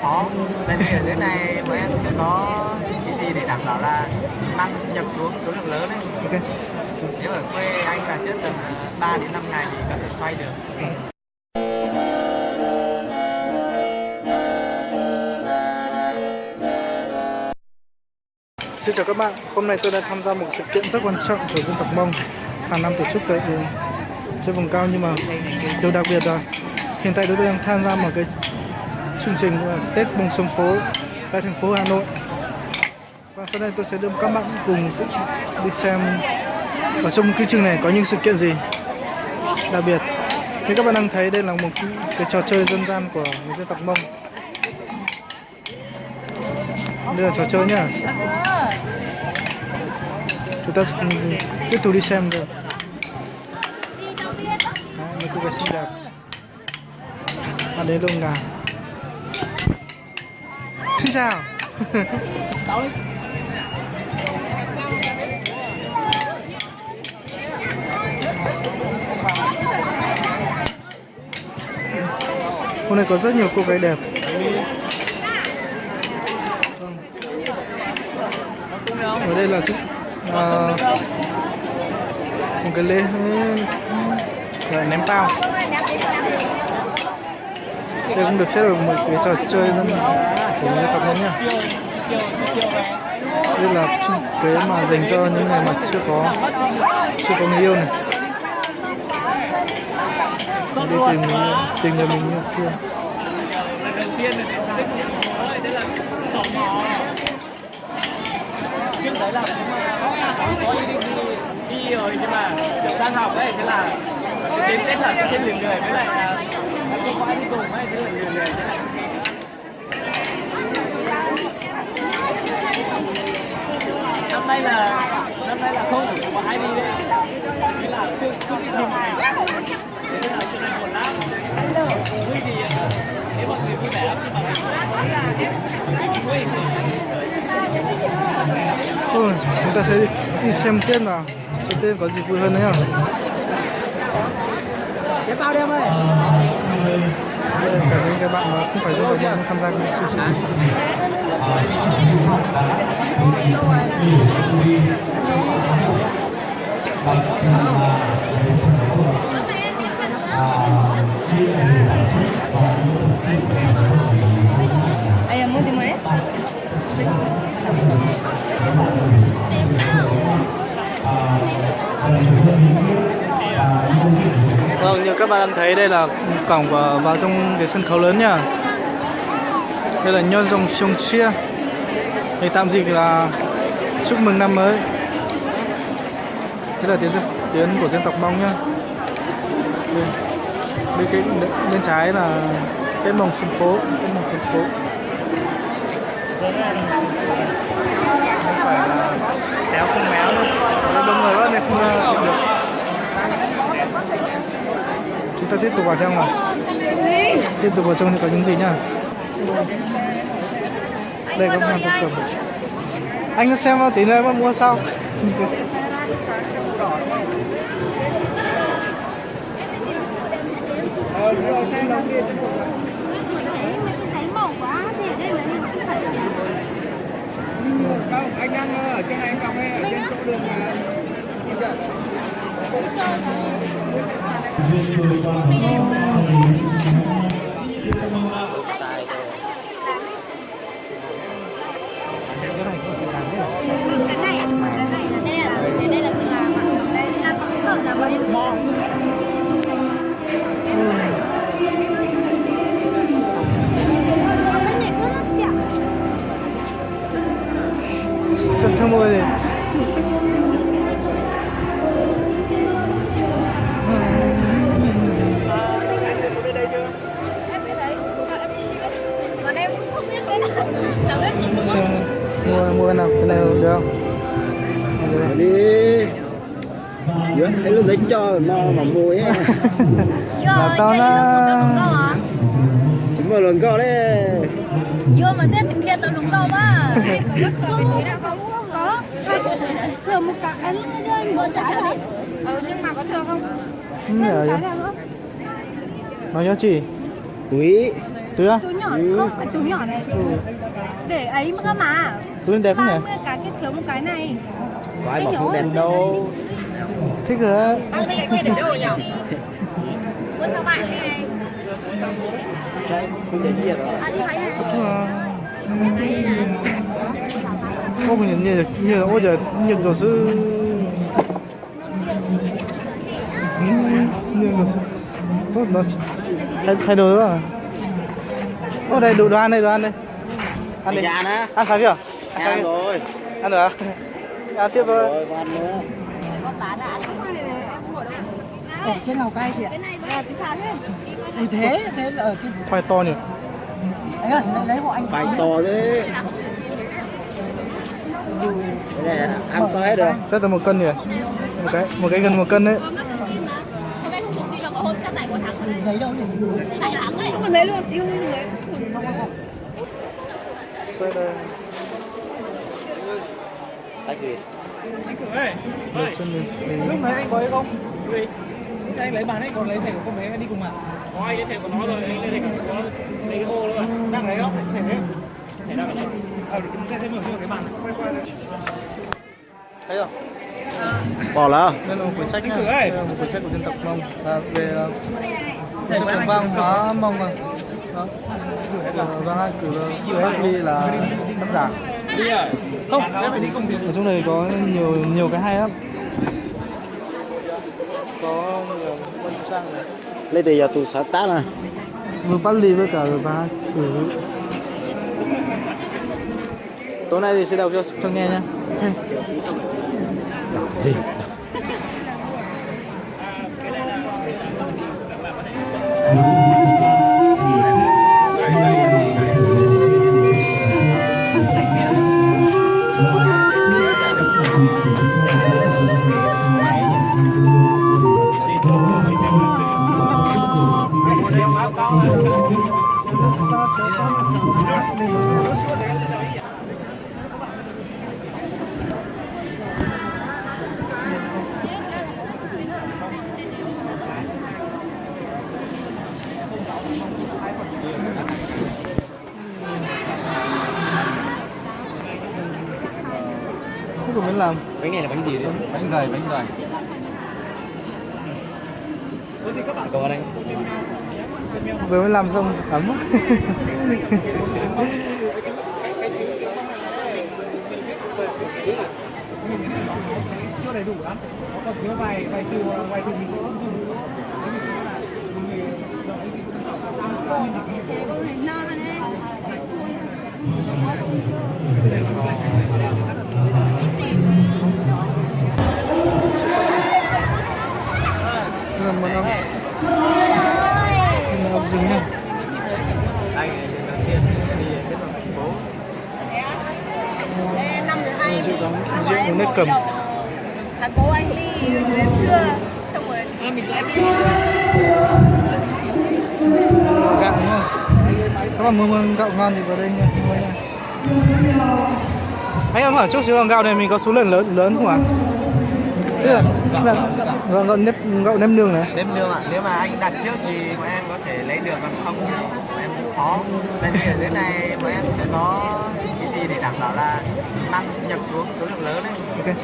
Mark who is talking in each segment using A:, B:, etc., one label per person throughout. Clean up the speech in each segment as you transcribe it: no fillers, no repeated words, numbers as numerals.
A: khó. Tại vì ở dưới này bọn em chưa có cái gì để đảm bảo là mang nhập xuống số lượng lớn ấy.
B: Ok.
A: Nếu ở quê anh là trước tầm 3 đến 5 ngày thì có thể xoay được.
B: Xin chào các bạn, hôm nay tôi đã tham gia một sự kiện rất quan trọng của dân tộc Mông hàng năm tổ chức tại trên vùng cao, nhưng mà điều đặc biệt là hiện tại tôi đang tham gia một cái chương trình Tết Mông Sông Phố tại thành phố Hà Nội. Và sau đây tôi sẽ đưa các bạn cùng đi xem ở trong cái trường này có những sự kiện gì đặc biệt. Như các bạn đang thấy, đây là một cái trò chơi dân gian của người dân tộc Mông. Đây là trò chơi nhá. Chúng ta sẽ tiếp tục đi xem được. Mấy cô gái xinh đẹp. Đến luôn ngà. Xin chào. Hôm nay có rất nhiều cô gái đẹp. Ở đây là một cái lễ là ném bao. Đây cũng được xếp vào một cái trò chơi dân của người dân tộc Mông nha. Đây là cái mà dành cho những người mà chưa có người yêu này. Đi tìm người mình yêu thương.
C: Trước đấy là có ý định đi rồi, nhưng mà kiểu đang học ấy, thế là đến Tết là thêm lười với lại là không có ai đi cùng ấy, thế là lười thế này. Năm nay là không có ai đi đấy, thế là chưa đi tìm này, thế nên là chỗ này buồn lắm. Vui thì nếu mọi người vui vẻ lắm, nhưng mà vui.
B: Chúng ta sẽ đi xem tiếp nào. Xem tiếp có gì vui hơn nữa không?
A: Chế bao đem ơi.
B: Đây là cả những cái bạn mà không phải dân tộc Mông tham gia cái chương trình. Vâng, như các bạn đang thấy, đây là cổng vào trong cái sân khấu lớn nha. Đây là nhân dòng sông chia. Thì tạm dịch là chúc mừng năm mới. Đây là tiếng của dân tộc Mông nhá. Bên trái là Tết Mông Sông Phố, Tết Mông Sông Phố. Không phải là kéo không méo đâu. Đông người quá nên không được. Chúng ta tiếp tục vào trong nào. Tiếp tục vào trong thì có những gì nhá. Đây có hàng thực phẩm. Anh xem tí nữa mà mua sau.
A: Không, anh đang ở trên này, anh cà phê ở trên chỗ đường
D: đây là tự làm ạ. Đây làm bằng phở là bao nhiêu món.
B: Sao mua gì?
D: Còn em cũng không biết đấy. Chẳng biết.
B: Mua nào, cái này được không?
A: đi. Cái lúc đấy cho mà mua ấy.
B: Là tao nó
A: Chúng vào lần co đấy.
D: vô mà Tết thì kia tao đúng đâu á. Có. Thừa một cả anh mua cho cháu đi. Nhưng mà có thừa không?
B: Nói cho chị.
A: Túi
B: Túi á?
D: Túi nhỏ không, cái túi nhỏ này để ấy cơ mà.
B: Túi đẹp thế nhỉ?
D: 30 cái cái thiếu một cái này.
A: Có ai bảo không đẹp đâu.
B: Thích rồi á.
D: Cái này để đâu nhỉ? Mua cho bạn đi này.
A: Không đến nhiệt rồi.
B: Ô 그냥 như 어제 như đồ sư như đồ sư nó thay đồ nữa à? Ô đây đồ ăn đây ăn đi ăn sao chưa ăn
A: rồi.
B: ăn được à? Ăn tiếp thôi.
A: Rồi, ăn nữa.
C: Ở trên Lào Cai chị ạ.
D: Cái này là cái sao thế?
C: Ui thế là ở trên
B: khoai to nhỉ?
C: đấy là đấy họ anh
A: Phải to thế. Cái này ăn sao hết được.
B: Rất là 1 cân nhỉ? Một cái gần 1 cân đấy.
D: Hôm nay không chụp đi cho có hôm cắt này của thằng này.
C: giấy đâu nhỉ?
D: Thằng thắng này. Không còn giấy luôn, chị không lấy giấy.
A: Sách gì?
C: Anh cửa ơi. Lúc nãy anh có ấy không? Gì? Anh lấy bàn ấy còn lấy thẻ của con bé đi cùng à? Có ai lấy thẻ của nó rồi, anh lấy thẻ của nó, lấy cái ô luôn. Đang lấy không? Thẻ đấy. Thẻ đang ở đây. Thêm mở cái bàn quay quay đây.
B: Thấy không?
A: Bỏ là.
B: Đây là một quyển sách
C: Anh
B: nhá.
C: cửa ơi.
B: Đây là một quyển sách của dân tộc Mông về dân tộc văn hóa Mông mà. Đó. Văn hóa cử Ly là tác giả.
C: Đi rồi. Không, em phải đi cùng thì.
B: Ở trong này có nhiều cái hay lắm. Có nhiều văn trang này.
A: Lấy từ giờ tụ sáng tác này.
B: Vừa bắt ly với cả văn hóa cử. Tối nay thì sẽ đọc cho nghe nhá.
A: Gì?
B: Thế của mình làm
A: Bánh này là bánh gì đấy? Bánh dày, bánh dày. Còn ở đây.
B: vừa mới làm xong ấm.
C: Chưa đầy đủ lắm. Nó còn thiếu vài từ mình sẽ không dùng nữa.
B: Là một ông dừng này.
A: Đây đầu tiên đi đến thành phố.
B: Rượu uống nước cầm.
D: Thằng cô anh Ly đến trưa xong rồi
C: Mình lại
B: Gạo đúng không? Các bạn muốn gạo ngon thì vào đây nha. Mua nha. Anh em hỏi chút xíu là gạo này mình có số lượng lớn không ạ? Tức là gạo nếp nương này.
A: Nêm nương ạ. Nếu mà anh đặt trước thì bọn em có thể lấy được, còn không thì bọn em cũng khó. Tại vì ở dưới này bọn em sẽ có cái gì để đảm bảo là mang nhập xuống số lượng lớn ấy.
B: Ok.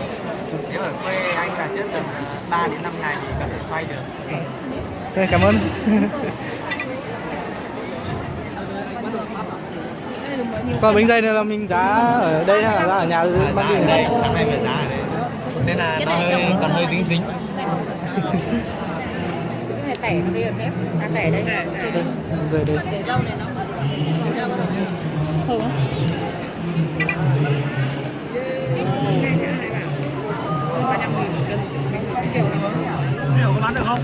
A: Nếu ở quê anh đặt trước tầm 3 đến 5 ngày thì có thể xoay được.
B: Ok, cảm ơn. Còn bánh dày này là mình giá ở đây hay là giá ở nhà
A: Giá ở đây, sáng nay phải giá ở đây. Nên là nó còn hơi dính dính.
D: cái tẻ đi ở nếp, tẻ đây.
B: Dày đây.
D: Để rau này nó thử không?
C: Kiểu có bán được không?